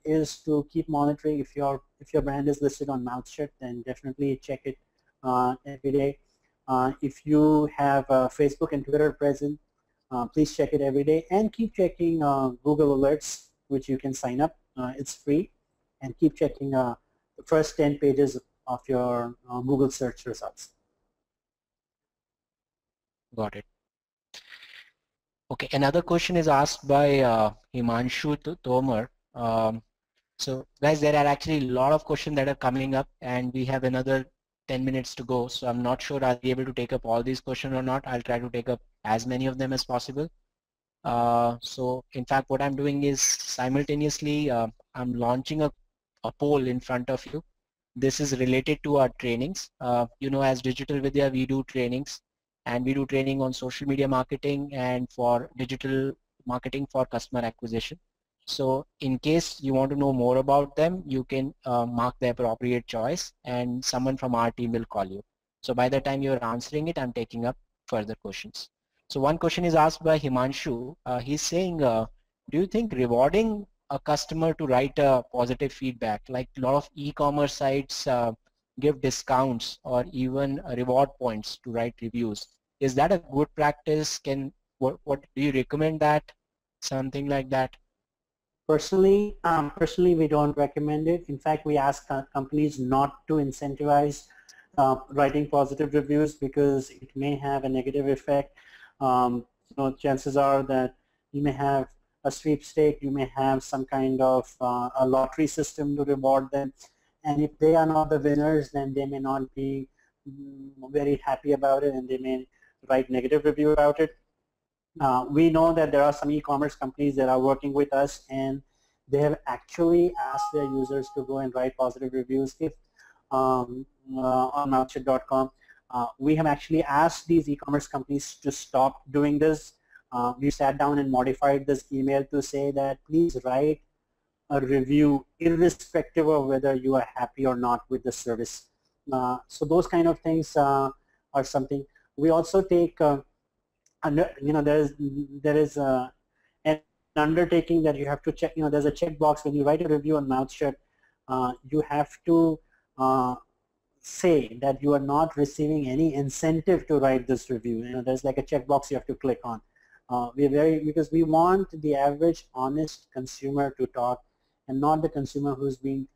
is to keep monitoring. If your brand is listed on Mouthshed, then definitely check it every day. If you have Facebook and Twitter present, please check it every day, and keep checking Google Alerts, which you can sign up. It's free, and keep checking the first 10 pages of your Google search results. Got it. Okay, another question is asked by Himanshu Tomar. So guys, there are actually a lot of questions that are coming up and we have another 10 minutes to go. So I'm not sure I'll be able to take up all these questions or not. I'll try to take up as many of them as possible. So in fact, what I'm doing is simultaneously, I'm launching a poll in front of you. This is related to our trainings. You know, as Digital Vidya, we do trainings and we do training on social media marketing and for digital marketing for customer acquisition. So in case you want to know more about them, you can mark the appropriate choice and someone from our team will call you. So by the time you're answering it, I'm taking up further questions. So one question is asked by Himanshu. He's saying, do you think rewarding a customer to write a positive feedback, like a lot of e-commerce sites give discounts or even reward points to write reviews, is that a good practice? What do you recommend that? Something like that? Personally, we don't recommend it. In fact, we ask companies not to incentivize writing positive reviews because it may have a negative effect. Chances are that you may have a sweepstake, you may have some kind of a lottery system to reward them, and if they are not the winners, then they may not be very happy about it and they may write negative review about it. We know that there are some e-commerce companies that are working with us and they have actually asked their users to go and write positive reviews if on mouthshut.com. We have actually asked these e-commerce companies to stop doing this. We sat down and modified this email to say that please write a review irrespective of whether you are happy or not with the service. So those kind of things are something. We also take there is an undertaking that you have to check. There's a checkbox when you write a review on Mouthshut. You have to say that you are not receiving any incentive to write this review. There's like a checkbox you have to click on. Because we want the average honest consumer to talk and not the consumer who's being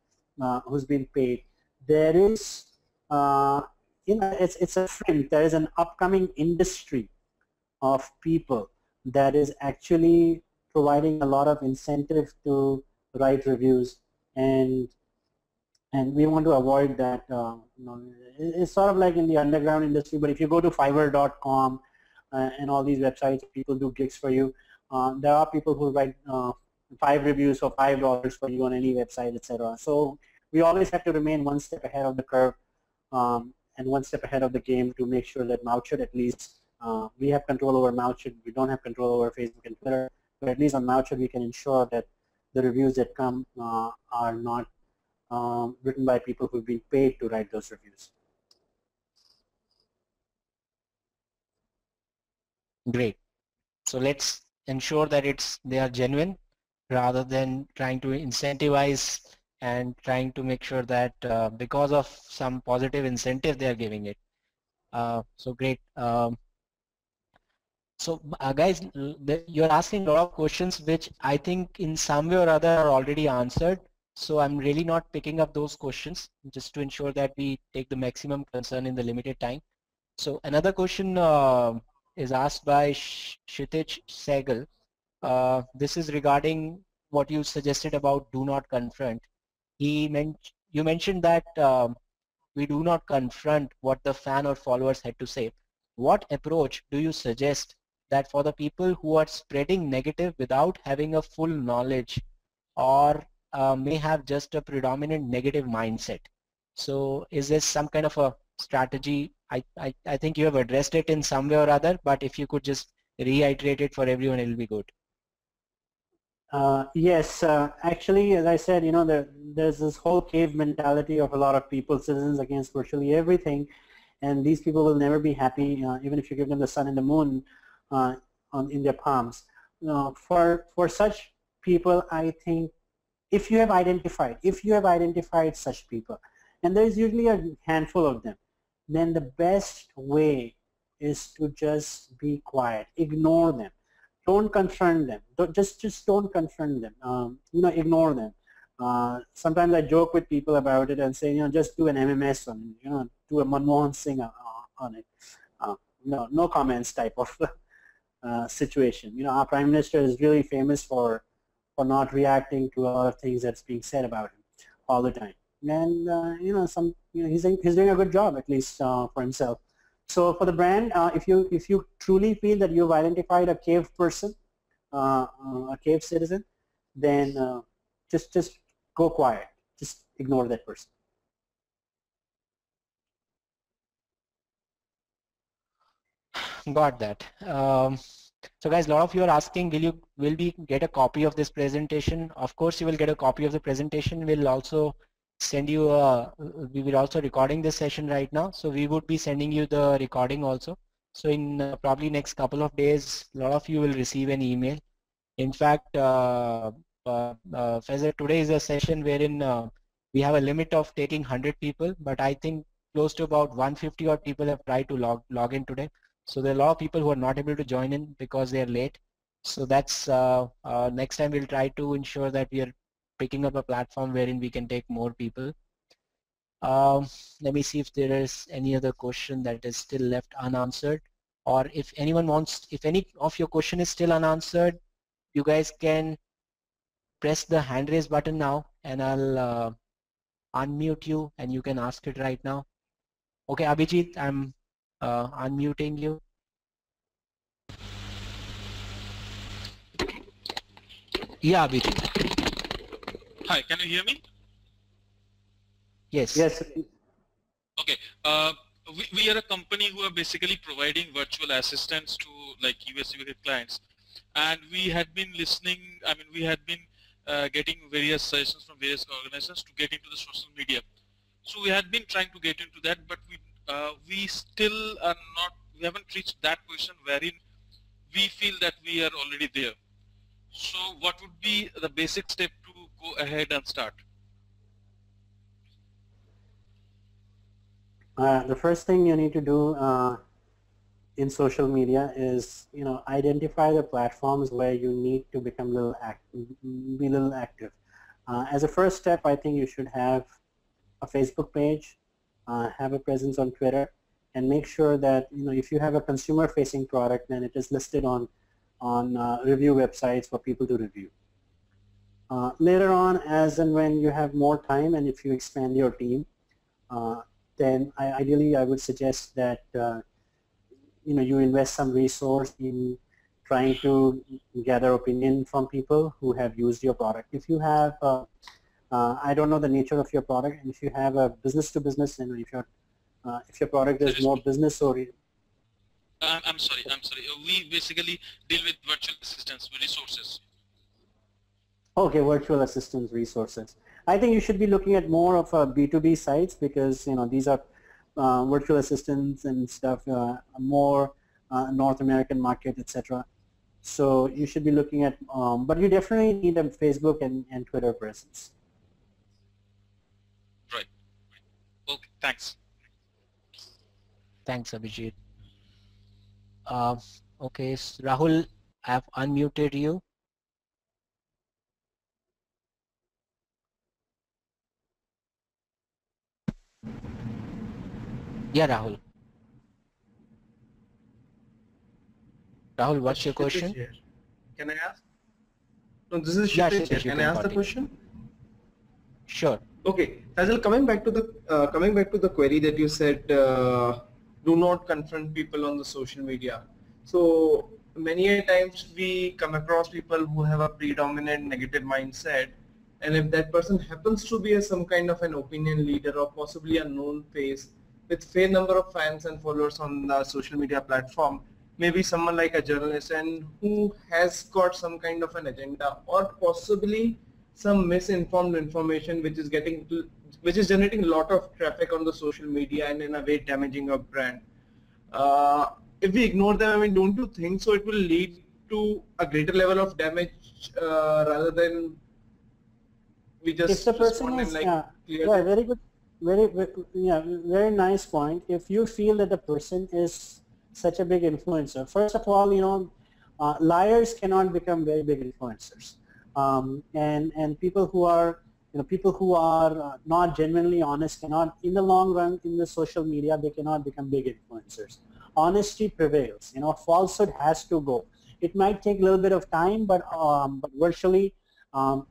paid. There is it's a trend. There is an upcoming industry of people that is actually providing a lot of incentive to write reviews, and we want to avoid that. It's sort of like in the underground industry, but if you go to Fiverr.com and all these websites, people do gigs for you. There are people who write 5 reviews for $5 for you on any website, etc. So we always have to remain one step ahead of the curve and one step ahead of the game to make sure that Mouthshut, at least, we have control over Mouthshut. We don't have control over Facebook and Twitter, but at least on Mouthshut we can ensure that the reviews that come are not written by people who've been paid to write those reviews. Great. So let's ensure that they are genuine rather than trying to incentivize and trying to make sure that because of some positive incentive they are giving it. So great. So guys, you're asking a lot of questions which I think in some way or other are already answered. So I'm really not picking up those questions just to ensure that we take the maximum concern in the limited time. So another question is asked by Kshitij Sehgal. This is regarding what you suggested about do not confront. You mentioned that we do not confront what the fan or followers had to say. What approach do you suggest that for the people who are spreading negative without having a full knowledge or may have just a predominant negative mindset? So is this some kind of a strategy? I think you have addressed it in some way or other, but if you could just reiterate it for everyone, it will be good. Yes, actually, as I said, there's this whole cave mentality of a lot of people, citizens against virtually everything, and these people will never be happy, even if you give them the sun and the moon in their palms. For such people, I think if you have identified such people, and there's usually a handful of them, then the best way is to just be quiet, ignore them. Don't confront them. Just don't confront them. Ignore them. Sometimes I joke with people about it and say, just do an MMS on it. Do a Manmohan Singh on it. no comments type of situation. Our Prime Minister is really famous for not reacting to a lot of things that's being said about him all the time. And he's doing a good job, at least for himself. So for the brand, if you truly feel that you've identified a cave person, a cave citizen, then just go quiet. Just ignore that person. Got that. So guys, a lot of you are asking, will we get a copy of this presentation? Of course, you will get a copy of the presentation. We'll also send you we will also recording this session right now. So we would be sending you the recording also. So in probably next couple of days, a lot of you will receive an email. In fact, Faisal, today is a session wherein we have a limit of taking 100 people, but I think close to about 150 odd people have tried to log in today. So there are a lot of people who are not able to join in because they are late. So that's next time we'll try to ensure that we are picking up a platform wherein we can take more people. Let me see if there is any other question that is still left unanswered, or if anyone wants, if any of your question is still unanswered, you guys can press the hand raise button now and I'll unmute you and you can ask it right now. Okay, Abhijit, I'm unmuting you. Yeah, Abhijit. Hi, can you hear me? Yes. Yes. Okay. We are a company who are basically providing virtual assistants to like US clients, and we had been listening. I mean, we had been getting various suggestions from various organizations to get into the social media. So we had been trying to get into that, but we still are not. We haven't reached that position wherein we feel that we are already there. So what would be the basic step to go ahead and start? The first thing you need to do in social media is, identify the platforms where you need to become be a little active. As a first step, I think you should have a Facebook page, have a presence on Twitter, and make sure that, if you have a consumer-facing product, then it is listed on review websites for people to review. Later on, as and when you have more time and if you expand your team, then ideally I would suggest that you invest some resource in trying to gather opinion from people who have used your product. If you have, I don't know the nature of your product, and if you have a business-to-business, and if your product is more business-oriented. I'm sorry. We basically deal with virtual assistants resources. Okay, virtual assistants resources. I think you should be looking at more of B2B sites, because these are virtual assistants and stuff, more North American market, etc. So you should be looking at, but you definitely need a Facebook and Twitter presence. Right. Okay, thanks. Thanks, Abhijit. Okay, so Rahul, I've unmuted you. Yeah, Rahul. Rahul, what's your question? Here. Can I ask? No, this is Kshitij here. Can I ask the question? Sure. Okay, Faisal, coming back to the query that you said, do not confront people on the social media. So many a times we come across people who have a predominant negative mindset, and if that person happens to be some kind of an opinion leader or possibly a known face with fair number of fans and followers on the social media platform, maybe someone like a journalist and who has got some kind of an agenda or possibly some misinformed information which is generating a lot of traffic on the social media and in a way damaging our brand. If we ignore them, I mean, don't you think so it will lead to a greater level of damage rather than we just if the person is, very good, very nice point. If you feel that the person is such a big influencer, first of all, liars cannot become very big influencers, and people who are not genuinely honest cannot, in the long run, in the social media, they cannot become big influencers. honesty prevails. Falsehood has to go. It might take a little bit of time, but virtually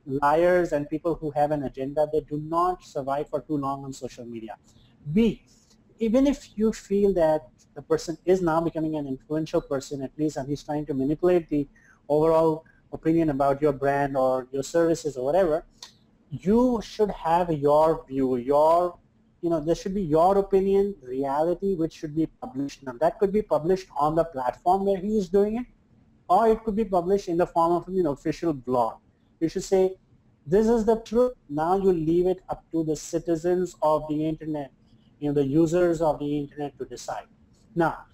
liars and people who have an agenda, they do not survive for too long on social media. B, even if you feel that the person is now becoming an influential person, at least, and he's trying to manipulate the overall opinion about your brand or your services or whatever, you should have your view, there should be your opinion, reality, which should be published. Now, that could be published on the platform where he is doing it, or it could be published in the form of an official blog. You should say, this is the truth. Now you leave it up to the citizens of the internet, the users of the internet to decide. Now,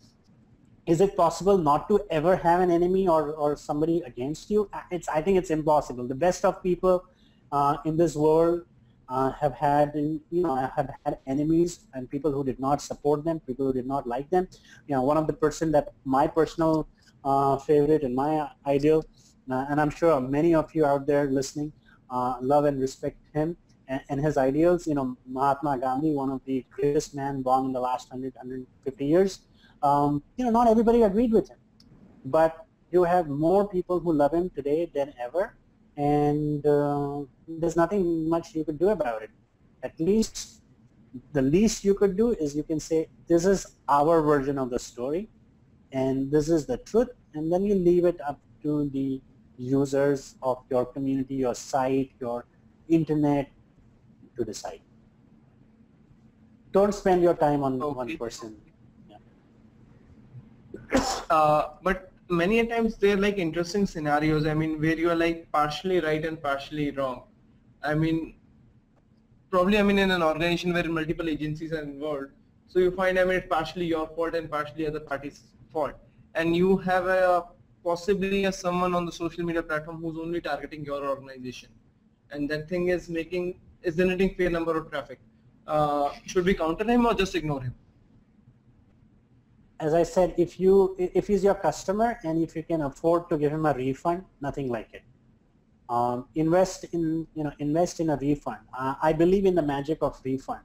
is it possible not to ever have an enemy or somebody against you? I think it's impossible. The best of people in this world have had enemies and people who did not support them, people who did not like them. One of the person that my personal favorite and my ideal, and I'm sure many of you out there listening love and respect him and his ideals. Mahatma Gandhi, one of the greatest men born in the last 150 years. Not everybody agreed with him, but you have more people who love him today than ever, and there's nothing much you could do about it. At least the least you could do is you can say, this is our version of the story, and this is the truth, and then you leave it up to the users of your community, your site, your internet to decide. Don't spend your time on one person. But many a times they're like interesting scenarios, where you are like partially right and partially wrong. Probably in an organization where multiple agencies are involved, so you find it's partially your fault and partially other party's fault, and you have possibly someone on the social media platform who's only targeting your organization, and that thing is generating fair number of traffic. Should we counter him or just ignore him? As I said, if he's your customer and if you can afford to give him a refund, nothing like it. Invest in a refund. I believe in the magic of refund.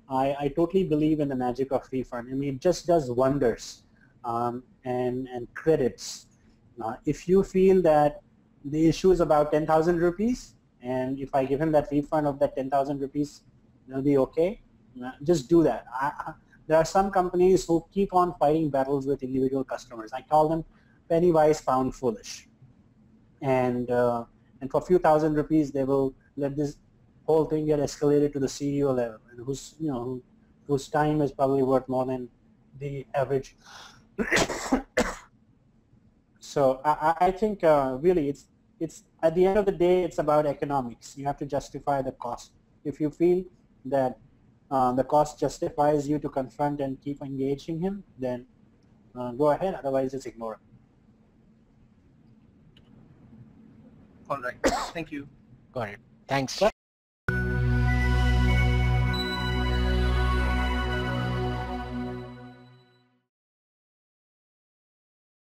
I totally believe in the magic of refund. It just does wonders, and credits. If you feel that the issue is about 10,000 rupees, and if I give him that refund of that 10,000 rupees, it'll be okay. Just do that. There are some companies who keep on fighting battles with individual customers. I call them penny wise, pound foolish. And for a few thousand rupees, they will let this whole thing get escalated to the CEO level, and whose time is probably worth more than the average. So I think really it's at the end of the day, it's about economics. You have to justify the cost. If you feel that the cost justifies you to confront and keep engaging him, then go ahead. Otherwise, just ignore it. All right. Thank you. Got it. Thanks.